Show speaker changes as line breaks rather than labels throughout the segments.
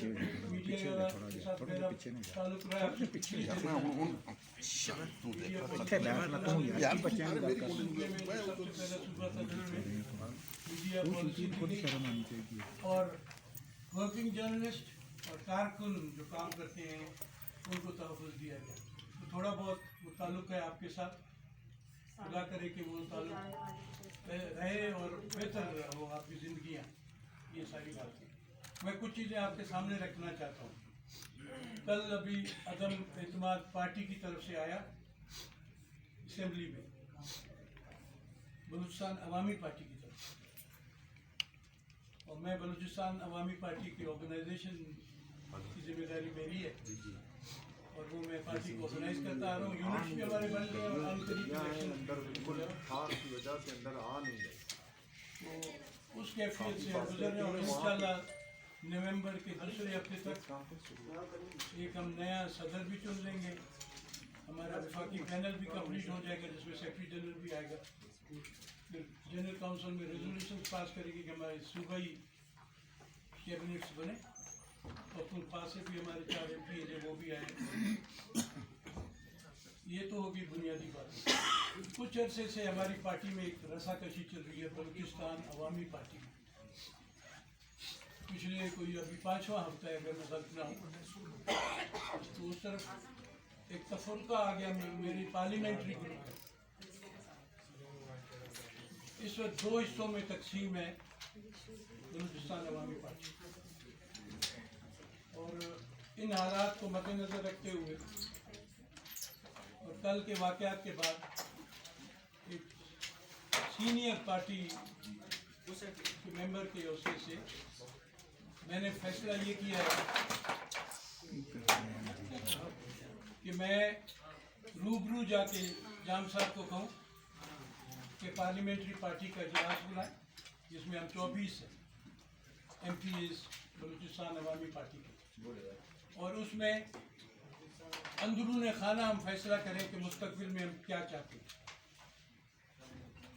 Media के साथ मेरा ताल्लुक रहा है और वर्किंग जर्नलिस्ट और कारकुन जो काम करते हैं उनको तहफ़्फ़ुज़ दिया गया। तो थोड़ा बहुत वो ताल्लुक़ है आपके साथ, खुदा करे कि वो ताल्लुक़ रहे और बेहतर हो आपकी ज़िंदगियाँ। ये सारी बातें मैं कुछ चीज़ें आपके सामने रखना चाहता हूँ। कल अभी अदम एतमाद पार्टी की तरफ से आया असेंबली में, बलूचिस्तान अवामी पार्टी की तरफ से, और मैं बलूचिस्तान अवामी पार्टी की ऑर्गेनाइजेशन की जिम्मेदारी मेरी है और वो मैं पार्टी को ऑर्गेनाइज करता आ रहा हूँ। यूनिट्स भी हमारे बन गए और आने करीब तो उस कैफियत से गुजर रहे और इंशाल्लाह नवंबर के दूसरे हफ्ते तक एक हम नया सदर भी चुन लेंगे। हमारा वफाकी पैनल भी कंप्लीट हो जाएगा जिसमें सेक्रेटरी जनरल भी आएगा। फिर जनरल काउंसिल में रेजोल्यूशन पास करेगी कि हमारे सूबाई कैबिनेट्स बने और पास से भी हमारे 4 MP हैं वो भी आए। ये तो होगी बुनियादी बात। कुछ अरसे से हमारी पार्टी में एक रसाकशी चल रही है, बलूचिस्तान अवामी पार्टी में। पिछले कोई अभी 5वां हफ्ता है अगर मैं गलत ना हूँ, तो उस तरफ एक तफरुका आ गया। मेरी पार्लियामेंट्री ग्रुप है इस वक्त 2 हिस्सों में तकसीम है बलूचिस्तान अवामी पार्टी। और इन हालात को मद्देनज़र रखते हुए और कल के वाक़यात के बाद एक सीनियर पार्टी के मेंबर के हौसले से मैंने फैसला ये किया है कि मैं रूबरू जाके जाम साहब को कहूँ कि पार्लियामेंट्री पार्टी का इजलास बुलाएं जिसमें हम 24 MPs बलूचिस्तान अवामी पार्टी के, और उसमें अंदरून खाना हम फैसला करें कि मुस्तकबिल में हम क्या चाहते हैं।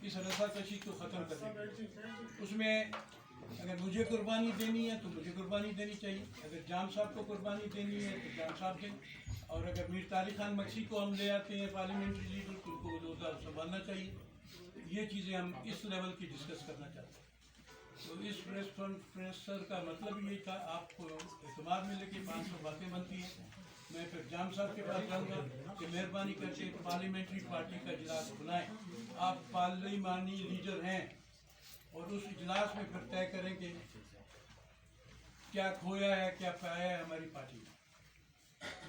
इस रसाकशी को ख़त्म करें। उसमें अगर मुझे कुर्बानी देनी है तो मुझे कुर्बानी देनी चाहिए, अगर जाम साहब को कुर्बानी देनी है तो जाम साहब दें, और अगर मीर तारिक खान मक्सी को हम ले आते हैं पार्लियामेंट्री लीडर तो उनको वो संभालना चाहिए। ये चीज़ें हम इस लेवल की डिस्कस करना चाहते हैं। तो इस प्रेस कॉन्फ्रेंस का मतलब ये था, आपको एतमाद मिले कि 500 बातें बनती हैं। मैं फिर जाम साहब के पास जाऊँगा कि मेहरबानी करके पार्लियामेंट्री पार्टी का इजलास बुलाएं। आप पार्लिमानी लीडर हैं और उस इजलास में फिर तय करें कि क्या खोया है क्या पाया है हमारी पार्टी में।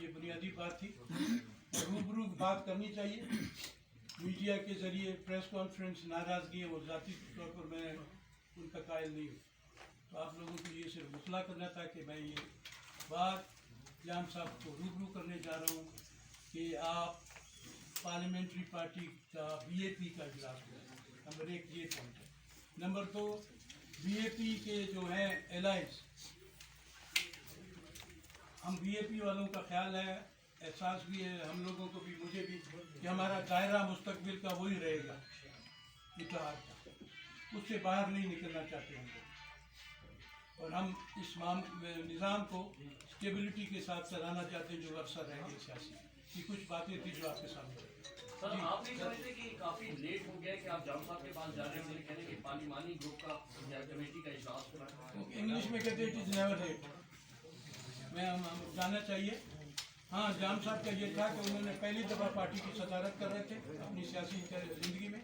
ये बुनियादी बात थी। रूबरू बात करनी चाहिए। मीडिया के ज़रिए प्रेस कॉन्फ्रेंस नाराज़गी है वो ज़ाती तौर पर मैं उनका कायल नहीं हूँ। तो आप लोगों को ये सिर्फ मुतला करना था कि मैं ये बात जाम साहब को रूबरू करने जा रहा हूँ कि आप पार्लियामेंट्री पार्टी का BAP का इजलास करें। नंबर 1 ये पॉइंट है। नंबर 2 BAP के जो हैं एलाइंस, हम BAP वालों का ख्याल है, एहसास भी है हम लोगों को भी, मुझे भी, कि हमारा दायरा मुस्तकबिल का वही रहेगा इत्तेहाद का, उससे बाहर नहीं निकलना चाहते हम लोग। और हम इस निज़ाम को स्टेबिलिटी के साथ चलाना चाहते हैं जो अरसा रह गए सियासी की। कुछ बातें थी जो आपके सामने।
सर आप नहीं समझते कि काफ़ी लेट हो गया कि आप जाम साहब के पास जा रहे हैं, कहने कि पार्लिमानी ग्रुप का कमेटी का इजलास हो रहा है।
इंग्लिश में कहते हैं इट इज़ नेवर लेट। मैं हम जानना चाहिए। हाँ, जाम साहब का ये था कि उन्होंने पहली दफ़ा पार्टी की सदारत कर रहे थे अपनी सियासी ज़िंदगी में,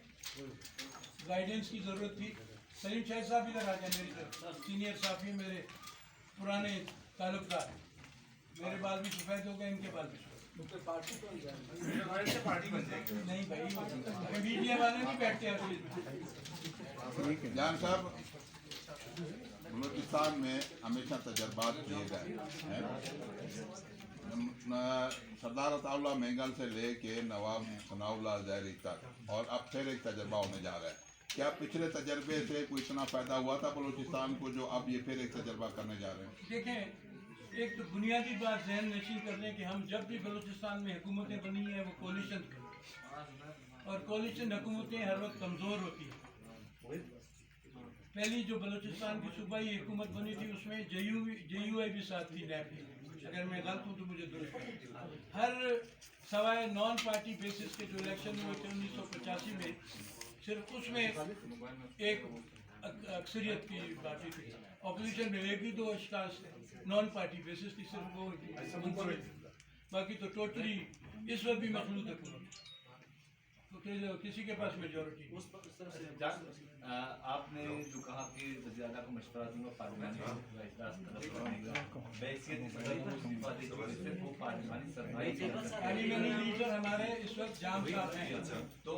गाइडेंस की ज़रूरत थी। सलीम शाह साहब इधर आ जाए मेरी तरफ, सीनियर साफी, मेरे पुराने ताल्लुकदार। मेरे बाल भी सफ़ेद हो गए, इनके बाल भी सफ़ेद। पार्टी बन जाएगी नहीं भाई, मीडिया वाले नहीं बैठते हैं।
जान साहब, बलूचिस्तान में हमेशा तजर्बात किए गए हैं। सरदार अताउल्लाह मेंगल से लेके नवाब सनाउल्लाह ज़हरी तक, और अब फिर एक तजर्बा होने जा रहा है। क्या पिछले तजर्बे से कोई इतना फ़ायदा हुआ था बलूचिस्तान को जो अब ये फिर एक तजर्बा करने जा रहे हैं?
देखें, एक तो बुनियादी बात जहन नशीन कर लें कि हम जब भी बलूचिस्तान में हुकूमतें बनी हैं वो कोलिशन की, और कोलिशन हुकूमतें हर वक्त कमज़ोर होती हैं। पहली जो बलूचिस्तान की सूबाई हुकूमत बनी थी उसमें JUI भी साथ थी नैब की। अगर मैं गलत हूँ तो मुझे दुरुस्त करें। हर सवाए नॉन पार्टी बेसिस के जो इलेक्शन हुए थे 1985 में, सिर्फ उसमें एक अक्सरियत की पार्टी थी। ऑपोजिशन में एक ही दो अशखास नॉन पार्टी बेसिस की, सिर्फ वो मुंफरिद थी। बाकी तो टोटली इस वक्त भी मखलूत हुकूमत, तो किसी के पास मेजोरिटी नहीं।
आपने जो कहा कि वज़ीर आला को मशवरा दूंगा पार्लियामेंट का इजलास तलब करूंगा, बैसियत सदर को इस्तीफा दे चुके थे, वो पार्लियामेंट सरबराही
पार्लियामेंट लीडर हमारे इस वक्त जाम साहब हैं।
तो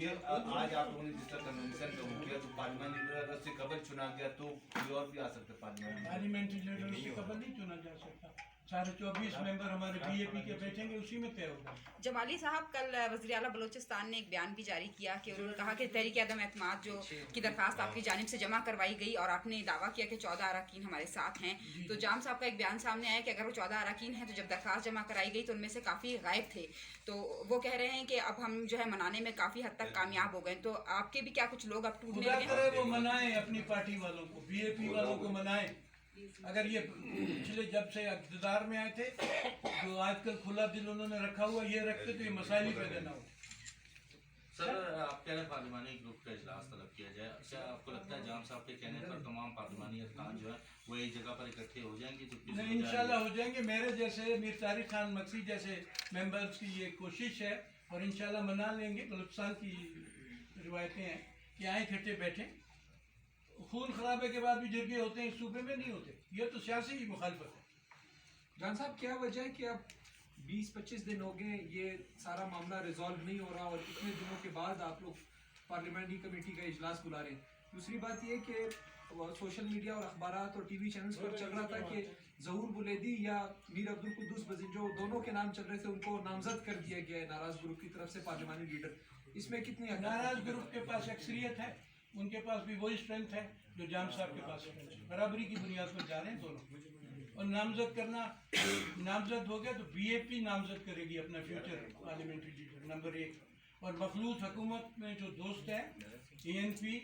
ये आज आप लोगों ने जिस तरह कन्वेंशन का हो गया, तो पार्लियामेंट लीडर अगर उससे कबल चुना गया तो कोई और भी आ सकता है पार्लियामेंट।
पार्लियामेंट्री लीडर उससे कबल नहीं चुना जा सकता। सारे 24 मेंबर हमारे BAP के बैठेंगे, उसी में तय होगा।
जमाली साहब, कल वज़ीर आला बलूचिस्तान ने एक बयान भी जारी किया कि उन्होंने कहा कि तहरीक अदम एतमाद जो की दरखास्त आपकी जानिब से जमा करवाई गई और आपने दावा किया कि 14 अरकान हमारे साथ हैं। तो जाम साहब का एक बयान सामने आया कि अगर वो 14 अरकान हैं तो जब दरखास्त जमा कराई गई तो उनमें से काफ़ी गायब थे। तो वो कह रहे हैं कि अब हम जो है मनाने में काफ़ी हद तक कामयाब हो गए। तो आपके भी क्या कुछ लोग अब टूटने
खुदा
लगे?
करे वो मनाएं अपनी पार्टी वालों को, BAP वालों को मनाएं। अगर ये पिछले जब से इक़्तिदार में आए थे, जो आजकल खुला दिल उन्होंने रखा हुआ ये रखते तो ये मसाइल ही पैदा ना हो।
सर, आप कह रहे हैं पार्लिमानी ग्रुप का इजलास तलब किया जाए, क्या आपको लगता है जाम साहब के कहने पर तमाम पार्लिमानी अरकान जो है वो एक जगह पर इकट्ठे हो जाएंगे?
नहीं, इंशाल्लाह हो जाएंगे। मेरे जैसे मीर तारिक खान मक्सी जैसे मेंबर्स की ये कोशिश है और इंशाल्लाह मना लेंगे। बलूचिस्तान की रिवायतें हैं कि आए इकट्ठे बैठें। खून खराबे के बाद भी जिरगे होते हैं, इस सूबे में नहीं होते। ये तो सियासी मुखालफत है।
जान साहब, क्या वजह है कि अब 20-25 दिन हो गए ये सारा मामला रिजॉल्व नहीं हो रहा और इतने दिनों के बाद आप लोग पार्लियामेंट्री कमेटी का इजलास बुला रहे हैं? दूसरी बात ये कि सोशल मीडिया और अखबारात और TV चैनल्स पर चल रहा था कि ज़हूर बुलेदी या मीर अब्दुल कुद्दूस बजीर जो दोनों के नाम चल रहे थे उनको नामजद कर दिया गया है नाराज ग्रुप की तरफ से पार्लियामानी लीडर। इसमें कितनी
नाराज ग्रुप के पास अक्सरियत है, उनके पास भी वही स्ट्रेंथ है जो जाम साहब के पास है। बराबरी की बुनियाद पर जा रहे हैं दोनों। और नामजद करना, नामजद हो गया तो BAP नामजद करेगी अपना फ्यूचर पार्लियामेंट्री लीडर नंबर 1। और मखलूत हुकूमत में जो दोस्त हैं ANP,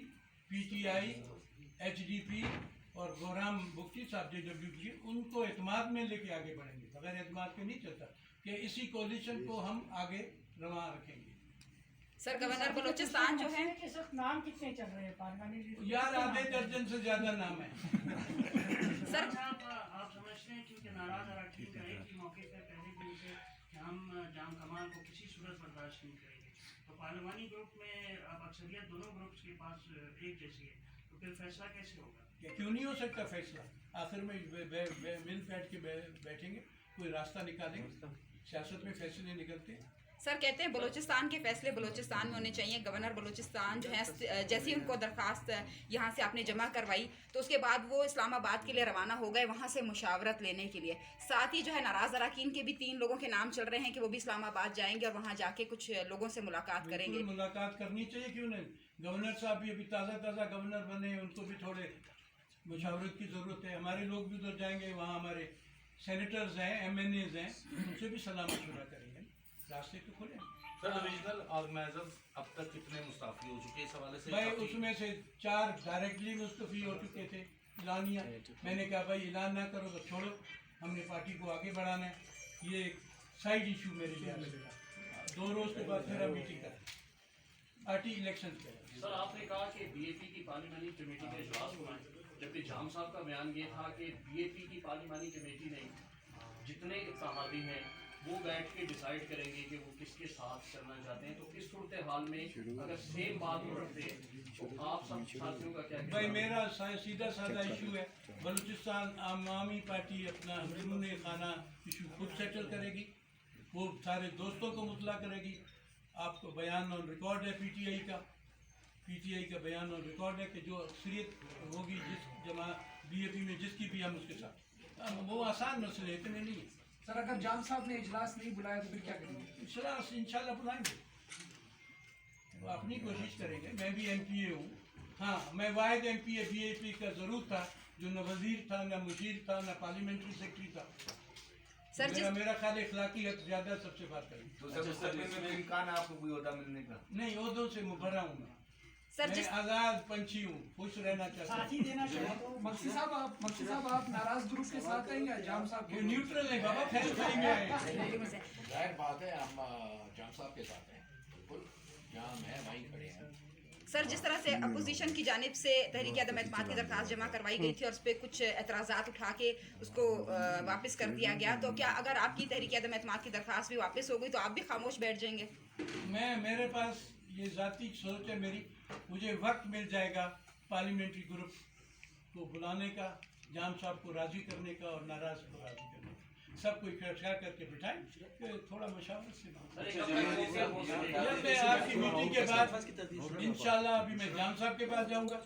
PTI, HDP और गोराम बुख्ती साहब JWG, उनको एतमाद में लेके आगे बढ़ेंगे। बगैर एतमाद के नहीं चलता कि इसी कोलिशन को हम आगे रवा रखेंगे।
सर, गवर्नर बलूचिस्तान जो है,
नाम कितने चल रहे हैं पार्लियामेंट?
यार आधे दर्जन से ज्यादा नाम है।
सर
आप समझते हैं क्योंकि नाराज अरकान का एक ही मौके पर पहले दिन से कि हम जाम कमाल को किसी सूरत बर्दाश्त नहीं करेंगे, तो पार्लियामानी ग्रुप में अब अक्सरियत दोनों ग्रुप्स के पास एक जैसी है, तो फिर फैसला कैसे होगा?
क्यों नहीं हो सकता फैसला? आखिर में मिल बैठ के बैठेंगे, कोई रास्ता निकालेंगे। सियासत में फैसले निकलते हैं।
सर कहते हैं बलूचिस्तान के फैसले बलूचिस्तान में होने चाहिए। गवर्नर बलूचिस्तान जो है, जैसे ही उनको दरखास्त यहाँ से आपने जमा करवाई तो उसके बाद वो इस्लामाबाद के लिए रवाना हो गए वहाँ से मुशावरत लेने के लिए। साथ ही जो है नाराज़ अरकान के भी 3 लोगों के नाम चल रहे हैं कि वो भी इस्लामाबाद जाएंगे और वहाँ जाके कुछ लोगों से मुलाकात करेंगे।
मुलाकात करनी चाहिए, क्यों नहीं। गवर्नर साहब भी अभी ताज़ा गवर्नर बने, उनको भी थोड़े मुशावरत की ज़रूरत है। हमारे लोग भी उधर जाएंगे, वहाँ हमारे सेनेटर्स हैं, MNAs हैं, उनसे भी सलाह मशवरा करेंगे। रास्ते तो खुले।
सर, रीजनल ऑर्गेनाइजर्स अब तक कितने मुस्तफी हो चुके हैं? इस हवाले से
भाई उसमें से 4 डायरेक्टली मुस्तफी हो चुके थे, ऐलानिया। मैंने कहा भाई ऐलान ना करो तो छोड़ो, हमने पार्टी को आगे बढ़ाना है। ये एक साइड इशू मेरे लिए मिलेगा। 2 रोज के बाद फिर हम मीटिंग करें, पार्टी इलेक्शन करें।
सर, आपने कहा कि BAP की पार्लियामानी कमेटी का इजलास हुआ है, जबकि जाम साहब का बयान ये था कि BAP की पार्लियामानी कमेटी नहीं, जितने इत्तेहादी हैं वो बैठ के डिसाइड करेंगे कि वो किसके साथ करना चाहते हैं। तो इस सूरत हाल में अगर सेम बात हो रखते हैं तो आप सब साथियों का क्या?
भाई मेरा सीधा साधा इशू है, बलूचिस्तान आवामी पार्टी अपना अंदरून खाना इशू खुद सेटल करेगी। वो सारे दोस्तों को मुतला करेगी। आपको बयान ऑन रिकॉर्ड है PTI का बयान ऑन रिकॉर्ड है कि जो अक्सरियत होगी जिस जमा BAP में जिसकी भी, हम उसके साथ। वो आसान मसले इतने नहीं है।
सर, अगर जाम साहब ने इजलास नहीं बुलाया तो फिर क्या करेंगे?
इंशाल्लाह बुलाएंगे, वो अपनी कोशिश करेंगे। मैं भी MPA हूँ। हाँ, मैं वाहिद MPA BAP का ज़रूर था जो न वजीर था, न मुशीर था, न पार्लियामेंट्री सेक्रेटरी था।
सर
मेरा ख्याल इखलाकी हद ज़्यादा सबसे बात करेंगे।
तो सर, मुस्तकबिल में इम्कान है आपको कोई ओहदा मिलने का?
नहीं, ओहदों से मुबर्रा हूँ मैं।
सर,
मैं
जिस-
आजाद पंछी हूँ, खुश रहना चाहता
साथी
हूँ।
देना चाहे तो
मक्सी साहब आप नाराज ग्रुप के साथ हैं या जाम साहब
ये
के
न्यूट्रल है बाबा, फैल खाई में आए।
जाहिर बात है हम जाम साहब के साथ हैं, बिल्कुल जहाँ हम हैं वहीं खड़े हैं।
सर, जिस तरह से अपोजिशन की जानिब से तहरीक अदम एतमाद की दरख्वास्त जमा करवाई गई थी और उस पर कुछ एतराज़ात उठा के उसको वापस कर दिया गया, तो क्या अगर आपकी तहरीक अदम एतमाद की दरख्वास्त भी वापस हो गई तो आप भी खामोश बैठ जाएंगे?
मेरे पास ये ज़ाती सोच है मेरी, मुझे वक्त मिल जाएगा पार्लियामेंट्री ग्रुप को बुलाने का, जाम साहब को राज़ी करने का और नाराज़ को राज़ी करने का, सबको इकट्ठा करके बिठाएं, फिर थोड़ा मशावरत से बात
सर, एक अपना
जब मैं आपकी मीटिंग के बाद इंशाल्लाह अभी मैं जाम साहब के पास जाऊंगा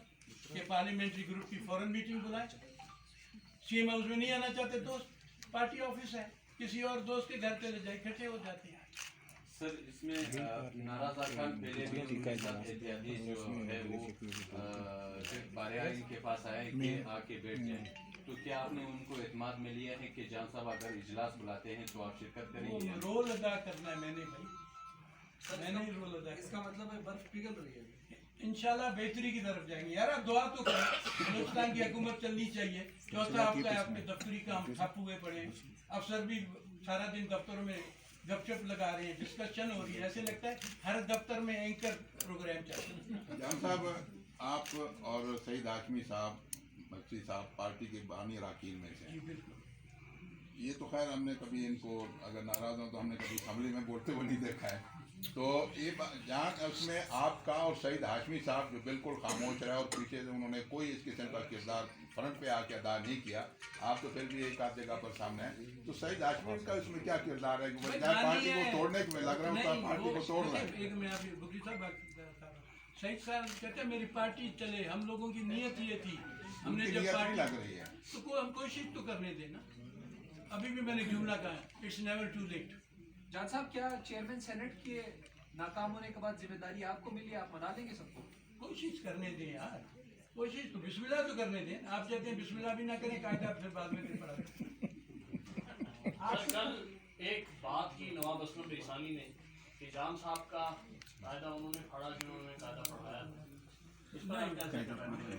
कि पार्लियामेंट्री ग्रुप की फौरन मीटिंग बुलाएं। सीएम हाउस में नहीं आना चाहते दोस्त, पार्टी ऑफिस है, किसी और दोस्त के घर चले जाए, इकट्ठे हो जाते हैं।
सर, इसमें नाराज अरकान पहले भी उनके साथ एहतियाती जो है वो बारियानी के पास आए कि आके बैठ जाएं, तो क्या आपने उनको एतमाद में लिया है कि जान साहब अगर इजलास बुलाते हैं तो आप शिरकत करेंगे?
वो रोल अदा करना है मैंने भाई, मैंने ही रोल अदा
इसका मतलब है बर्फ पिघल रही है।
इंशाल्लाह बेहतरी की तरफ जाएंगे। यार आप दुआ तो करें, हिंदुस्तान की हुकूमत चलनी चाहिए। चौथा हफ्ता है, आपके दफ्तरी काम ठप हुए पड़े हैं, अफसर भी सारा दिन दफ्तरों में गपशप लगा रहे हैं, डिस्कशन हो रही है, ऐसे लगता है हर दफ्तर में एंकर प्रोग्राम चल रहा है।
जान साहब, आप और सईद हाशमी साहब, मक्सी साहब पार्टी के बानी अरकान में से
जी
हैं।
बिल्कुल।
ये तो खैर हमने कभी इनको अगर नाराज हो तो हमने कभी असम्बली में बोलते हुए नहीं देखा है। तो ये जहाँ उसमें आपका और सईद हाशमी साहब जो बिल्कुल खामोश रहे और पीछे से उन्होंने कोई इस किस्म का किरदार फ्रंट पे आके अदा नहीं किया, आप तो फिर भी एक आध जगह पर सामने है, तो सईद हाशमी का इसमें क्या किरदार है? पार्टी को तोड़ने के में लग रहा है, पार्टी को तोड़ रहा है।
एक मैं अभी बुकरी साहब बात कर रहा था, सईद साहब कहते हैं मेरी पार्टी चले, हम लोगों की नीयत ये थी, हमने
उनकी
जब
नीयत नहीं
पार्टी
लग रही है।
तो हम कोशिश तो करने देना। अभी भी मैंने जुमला कहा, इट्स नेवर टू लेट।
जान साहब, क्या चेयरमैन सेनेट के नाकाम होने के बाद जिम्मेदारी आपको मिली, आप मना लेंगे सबको?
कोशिश करने दें यार, कोशिश तो बिस्मिल्लाह तो करने दें। आप चाहते हैं बिस्मिल्लाह भी ना करें, कायदा फिर बाद में फिर पड़ा।
सर, कल एक बात की नवाब असलम बेसानी ने कि जाम साहब का कायदा उन्होंने पढ़ा, जिन्होंने कायदा पढ़ाया, इस पर आप क्या कहना है?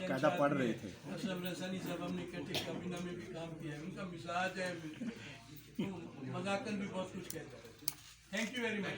कायदा पढ़ रहे थे असलम रसानी साहब, हमने इकट्ठे काबीना में भी काम किया है, उनका मिजाज है, मजाकन भी बहुत कुछ कहता है। Thank you very much.